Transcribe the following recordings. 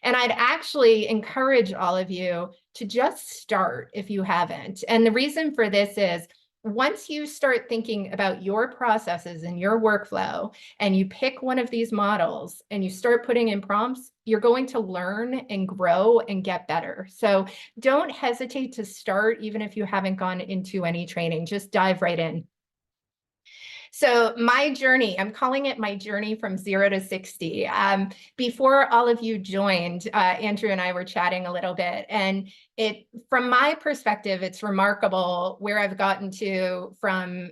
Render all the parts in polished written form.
And I'd actually encourage all of you to just start if you haven't. And the reason for this is once you start thinking about your processes and your workflow, and you pick one of these models and you start putting in prompts, you're going to learn and grow and get better. So don't hesitate to start, even if you haven't gone into any training, just dive right in. So my journey, I'm calling it my journey from 0 to 60. Before all of you joined, Andrew and I were chatting a little bit, and from my perspective, it's remarkable where I've gotten to from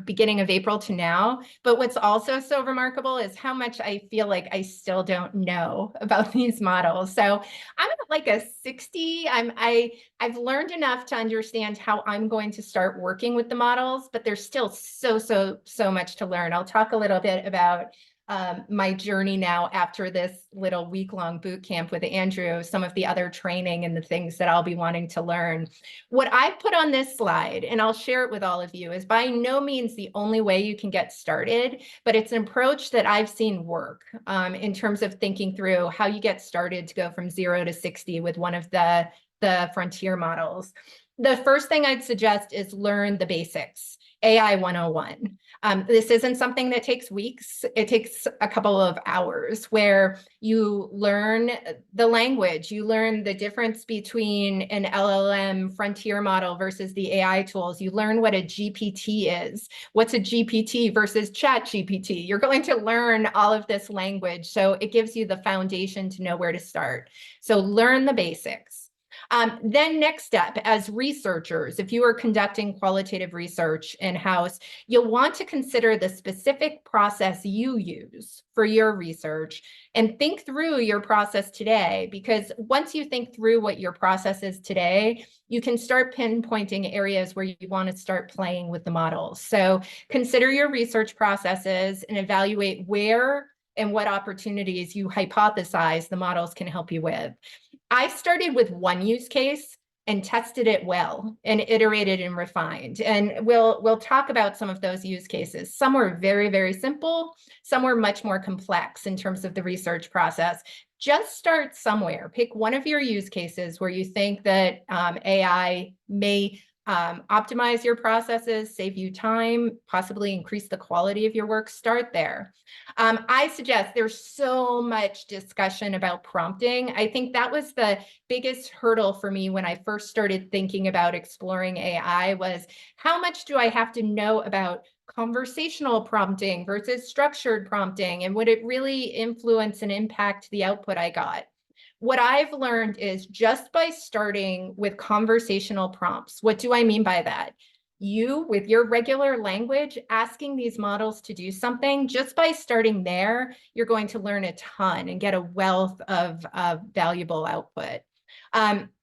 beginning of April to now. But what's also so remarkable is how much I feel like I still don't know about these models. So I'm at like a 60. I've learned enough to understand how I'm going to start working with the models, but there's still so much to learn. I'll talk a little bit about my journey now after this little week-long boot camp with Andrew, some of the other training and the things that I'll be wanting to learn. What I've put on this slide, and I'll share it with all of you, is by no means the only way you can get started, but it's an approach that I've seen work in terms of thinking through how you get started to go from 0 to 60 with one of the frontier models. The first thing I'd suggest is learn the basics, AI 101. This isn't something that takes weeks. It takes a couple of hours where you learn the language, you learn the difference between an LLM frontier model versus the AI tools. You learn what a GPT is. What's a GPT versus Chat GPT? You're going to learn all of this language. So it gives you the foundation to know where to start. So learn the basics. Then next step, as researchers, if you are conducting qualitative research in-house, you'll want to consider the specific process you use for your research and think through your process today, because once you think through what your process is today, you can start pinpointing areas where you want to start playing with the models. So consider your research processes and evaluate where and what opportunities you hypothesize the models can help you with. I started with one use case and tested it well and iterated and refined. And we'll talk about some of those use cases. Some were very simple. Some were much more complex in terms of the research process. Just start somewhere. Pick one of your use cases where you think that AI may optimize your processes, save you time, possibly increase the quality of your work. Start there. I suggest there's so much discussion about prompting. I think that was the biggest hurdle for me when I first started thinking about exploring AI was how much do I have to know about conversational prompting versus structured prompting, and would it really influence and impact the output I got? What I've learned is just by starting with conversational prompts, what do I mean by that? You, with your regular language, asking these models to do something, just by starting there, you're going to learn a ton and get a wealth of valuable output.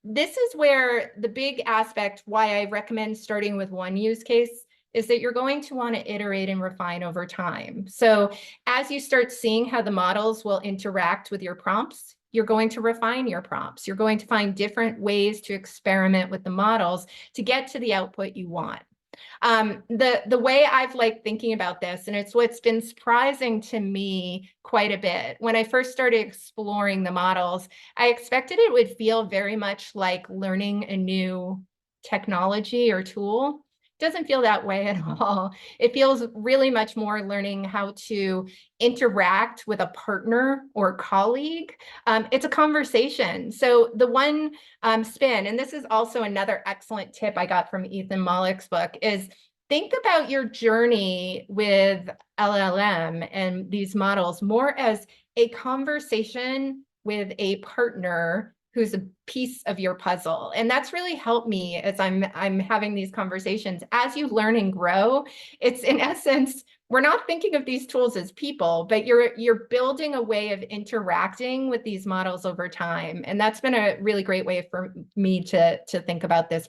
This is where the big aspect, why I recommend starting with one use case, is that you're going to want to iterate and refine over time. So as you start seeing how the models will interact with your prompts, you're going to refine your prompts. You're going to find different ways to experiment with the models to get to the output you want. The way I've liked thinking about this, and it's what's been surprising to me quite a bit, when I first started exploring the models, I expected it would feel very much like learning a new technology or tool. Doesn't feel that way at all. It feels really much more learning how to interact with a partner or colleague. It's a conversation. So the one spin, and this is also another excellent tip I got from Ethan Mollick's book, is think about your journey with LLM and these models more as a conversation with a partner who's a piece of your puzzle. And that's really helped me as I'm having these conversations. As you learn and grow, it's in essence, we're not thinking of these tools as people, but you're building a way of interacting with these models over time. And that's been a really great way for me to think about this